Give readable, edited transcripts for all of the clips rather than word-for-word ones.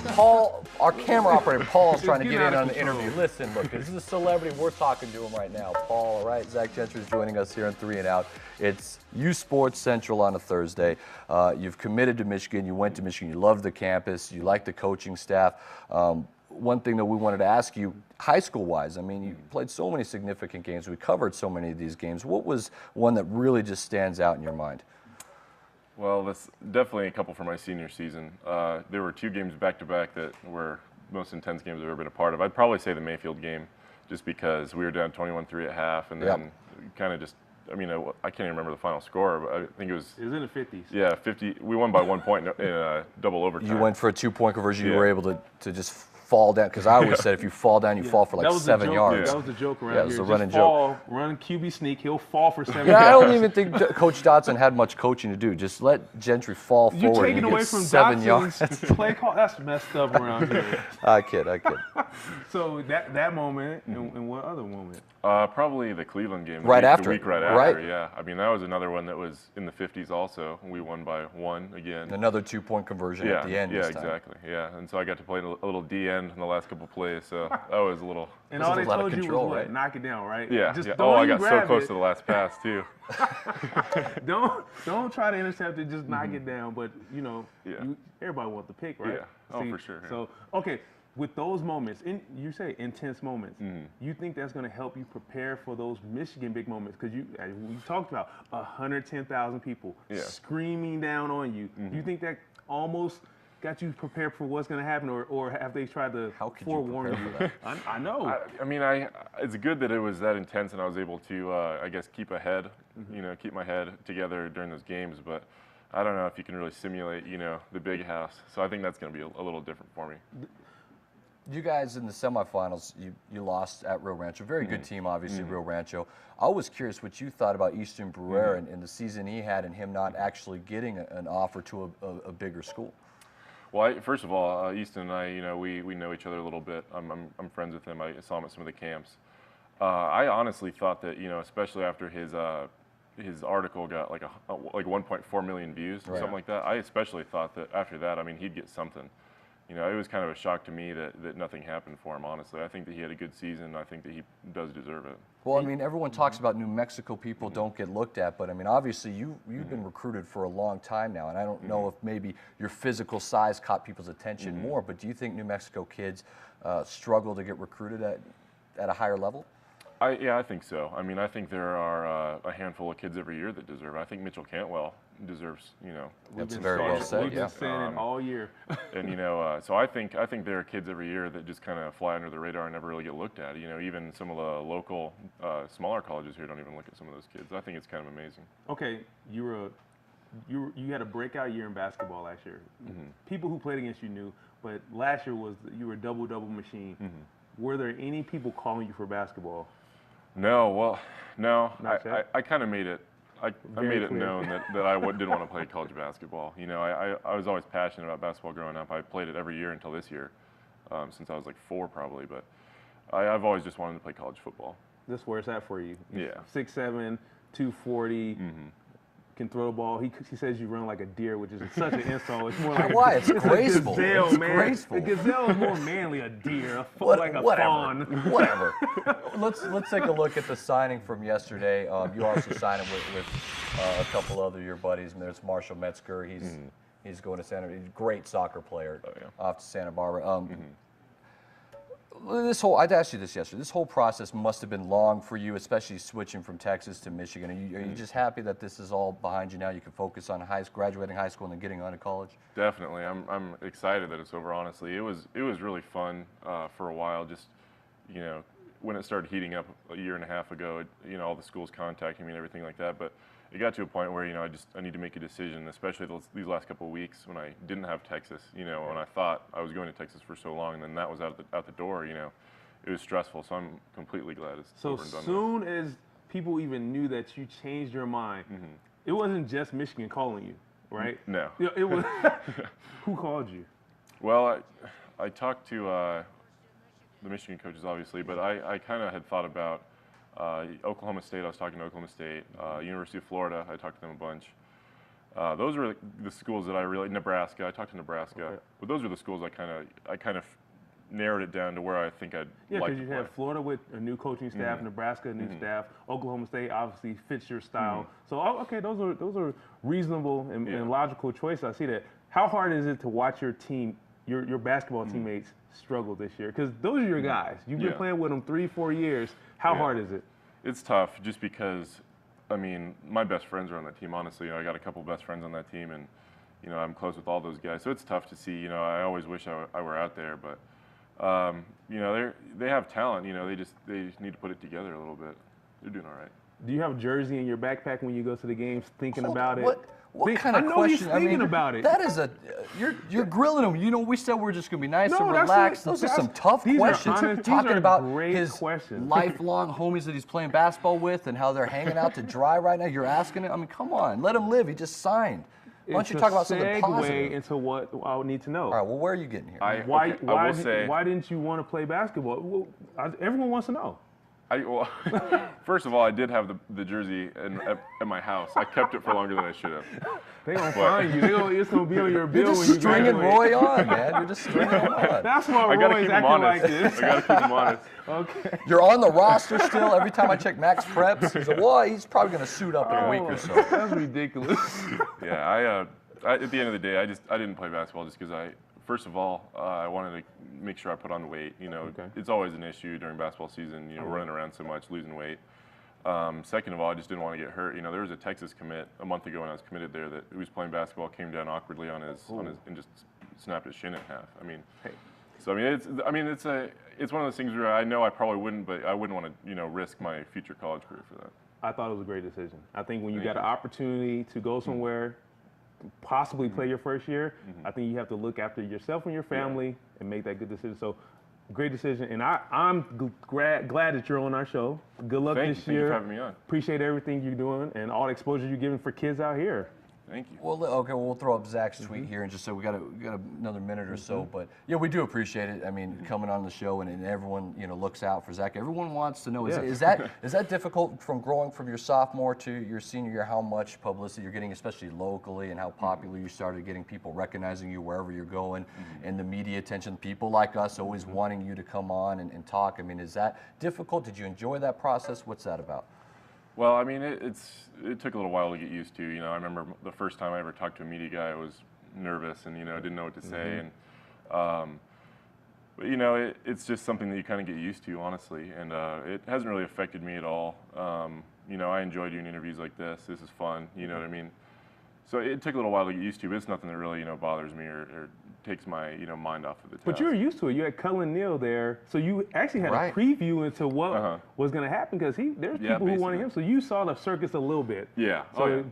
Paul, our camera operator, Paul, is trying to get in on the interview. Listen, look, this is a celebrity. We're talking to him right now. Paul, all right? Zach Gentry is joining us here on 3 and Out. It's uSports Central on a Thursday. You've committed to Michigan. You went to Michigan. You love the campus. You like the coaching staff. One thing that we wanted to ask you, high school-wise, I mean, you played so many significant games. We covered so many of these games. What was one that really just stands out in your mind? Well, that's definitely a couple from my senior season. There were 2 games back-to-back that were most intense games I've ever been a part of. I'd probably say the Mayfield game, just because we were down 21-3 at half, and then kind of just, I mean, I can't even remember the final score, but I think it was in the 50s. Yeah, 50. We won by 1 point in double overtime. You went for a 2-point conversion. You were able to just fall down, because I always said if you fall down, you fall for like 7 yards. That was the joke around here. It was a running joke. Run QB sneak, he'll fall for 7 yards. Yeah, I don't even think Coach Dotson had much coaching to do. Just let Gentry fall forward. You're taking away from 7 yards. Play call. That's messed up around here. I kid. So that moment, and what other moment? Probably the Cleveland game. Right after. The week right after, yeah. I mean, that was another one that was in the 50s also. We won by 1 again. Another 2-point conversion at the end. Yeah, exactly. Yeah, and so I got to play a little D end in the last couple plays, so that was a little. And all they told you was what? Right? Knock it down, right? Yeah. Just Oh, I got so close to the last pass too. Don't try to intercept it. Just knock it down. But everybody wants the pick, right? Yeah. Oh, for sure. Yeah. So okay. With those moments, you say intense moments, you think that's going to help you prepare for those Michigan big moments? Because we talked about 110,000 people screaming down on you. Do you think that almost got you prepared for what's going to happen, or have they tried to forewarn you? I know. I mean, it's good that it was that intense, and I was able to, I guess, keep ahead, keep my head together during those games. But I don't know if you can really simulate, the big house. So I think that's going to be a little different for me. You guys in the semifinals, you lost at Rio Rancho. Very good team, obviously, Rio Rancho. I was curious what you thought about Easton Brewer and the season he had, and him not actually getting an offer to a bigger school. Well, first of all, Easton and I, we know each other a little bit. I'm friends with him. I saw him at some of the camps. I honestly thought that, especially after his article got like 1.4 million views or something like that. I especially thought that after that, I mean, he'd get something. It was kind of a shock to me that nothing happened for him, honestly. I think that he had a good season. I think that he does deserve it. Well, I mean, everyone talks about New Mexico people don't get looked at, but I mean, obviously you've been recruited for a long time now, and I don't know if maybe your physical size caught people's attention more, but do you think New Mexico kids struggle to get recruited at a higher level? Yeah, I think so. I mean, I think there are a handful of kids every year that deserve it. I think Mitchell Cantwell deserves, That's very well said. We've been saying it all year. And so I think there are kids every year that just kind of fly under the radar and never really get looked at. Even some of the local smaller colleges here don't even look at some of those kids. I think it's kind of amazing. Okay, you had a breakout year in basketball last year. People who played against you knew, but last year you were a double-double machine. Were there any people calling you for basketball? No, well, no. I kind of made it. I made it known that I didn't want to play college basketball. I was always passionate about basketball growing up. I played it every year until this year, since I was like 4 probably. But I've always just wanted to play college football. This is where it's at for you. Yeah. 6'7", 240. Can throw the ball. He says you run like a deer, which is such an insult. It's more like why? It's graceful. A gazelle, it's man. graceful. A gazelle is more manly. A deer, like a fawn. Whatever. Let's take a look at the signing from yesterday. You also signed him with a couple other of your buddies. And there's Marshall Metzger. He's going to Santa. He's a great soccer player off to Santa Barbara. I'd asked you this yesterday. This whole process must have been long for you, especially switching from Texas to Michigan. Are you just happy that this is all behind you now? You can focus on graduating high school and then getting on to college. Definitely, I'm excited that it's over. Honestly, it was really fun for a while. Just when it started heating up a year and a half ago, all the schools contacting me and everything like that. But it got to a point where I need to make a decision, especially these last couple of weeks when I didn't have Texas. When I thought I was going to Texas for so long, and then that was out the door. It was stressful. So I'm completely glad it's over and done. So soon as people even knew that you changed your mind, it wasn't just Michigan calling you, right? No. It was. Who called you? Well, I talked to the Michigan coaches, obviously, but I kind of had thought about. Oklahoma State, I was talking to Oklahoma State. University of Florida, I talked to them a bunch. Those were the schools that I really, Nebraska, I talked to Nebraska, but those are the schools I kind of narrowed it down to where I think I'd Yeah, like because to you play. have Florida with a new coaching staff, Nebraska, a new staff, Oklahoma State obviously fits your style. So, okay, those are reasonable and logical choices. I see that. How hard is it to watch your team, your basketball teammates struggle this year? Because those are your guys. You've been playing with them 3-4 years. How hard is it? It's tough just because, I mean, my best friends are on that team, honestly. You know, I got a couple best friends on that team, and, you know, I'm close with all those guys. So it's tough to see. You know, I always wish I were out there, but, you know, they have talent. You know, they just need to put it together a little bit. They're doing all right. Do you have a jersey in your backpack when you go to the games thinking about it? What kind of question? I know he's thinking about it. That is you're grilling him. You know, we said we're just gonna be nice and that's relaxed. what- Those are some tough these are questions. honest- these Talking are about great his questions. lifelong homies that he's playing basketball with and how they're hanging out to dry right now. You're asking him. I mean, come on, let him live. He just signed. Why don't you talk about something positive? Into what I would need to know. All right. Well, where are you getting here? Why didn't you want to play basketball? Well, everyone wants to know. Well, first of all, I did have the jersey at my house. I kept it for longer than I should have. They're going to find you. It's going to be on your bill You're when just you stringing graduate. Roy on, man. You're just stringing him on. That's why I gotta Roy's keep him acting like honest. this. I gotta keep him honest. Okay. You're on the roster still. Every time I check Max Preps, he's like, well, he's probably going to suit up in a week or so. That's ridiculous. Yeah, at the end of the day, I didn't play basketball just because first of all, I wanted to make sure I put on weight. You know, it's always an issue during basketball season, you know, running around so much, losing weight. Second of all, I just didn't want to get hurt. You know, there was a Texas commit a month ago when I was committed there that he was playing basketball, came down awkwardly on his and just snapped his shin in half. I mean, so I mean, it's one of those things where I know I probably wouldn't, but I wouldn't want to, you know, risk my future college career for that. I thought it was a great decision. I think when you got an opportunity to go somewhere, possibly play your first year, I think you have to look after yourself and your family and make that good decision. So, great decision. And I'm glad that you're on our show. Good luck this year. Thank you for having me on. Appreciate everything you're doing and all the exposure you're giving for kids out here. Thank you. Well, okay, we'll throw up Zach's tweet here and just say we got another minute or so. But yeah, we do appreciate it. I mean, coming on the show and everyone, you know, looks out for Zach. Everyone wants to know, is that difficult from growing from your sophomore to your senior year, how much publicity you're getting, especially locally, and how popular you started getting, people recognizing you wherever you're going, and the media attention, people like us always wanting you to come on and talk. I mean, is that difficult? Did you enjoy that process? What's that about? Well, I mean, it took a little while to get used to. You know, I remember the first time I ever talked to a media guy, I was nervous and, you know, didn't know what to say. And, but, you know, it's just something that you kind of get used to, honestly. And it hasn't really affected me at all. You know, I enjoy doing interviews like this. This is fun, you know what I mean? So it took a little while to get used to, but it's nothing that really, you know, bothers me or takes my, you know, mind off of the task. But you're used to it. You had Cullen Neal there, so you actually had a preview into what was going to happen because there's people who wanted him. So you saw the circus a little bit. Yeah. So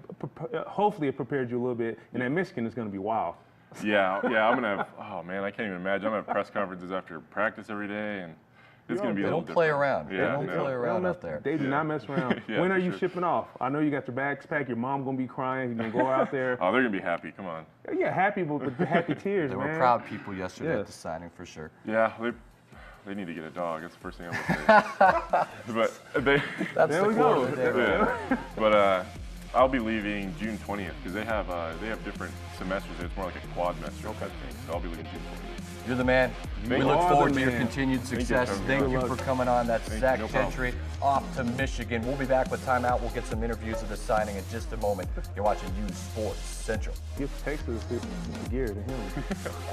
hopefully it prepared you a little bit. And at Michigan, it's going to be wild. Yeah. I'm going to have, oh man, I can't even imagine. I'm going to have press conferences after practice every day, and it's going to be a little different. Play around. Yeah, they don't play around out there. They do not mess around. When are you shipping off? I know you got your bags packed. Your mom going to be crying. You're going to go out there. Oh, they're going to be happy. Come on. Yeah, happy, but with the happy tears, They man. were proud people yesterday at the signing, for sure. Yeah, they need to get a dog. That's the first thing I'm going to say. But there we go. But I'll be leaving June 20th because they have different semesters. It's more like a quadmester type thing. So I'll be leaving June 20th. You're the man. We look forward to your continued success. Thank you for coming on. That's Zach Gentry off to Michigan. We'll be back with Time Out. We'll get some interviews of the signing in just a moment. You're watching uSports Central. Give Texas the gear to him.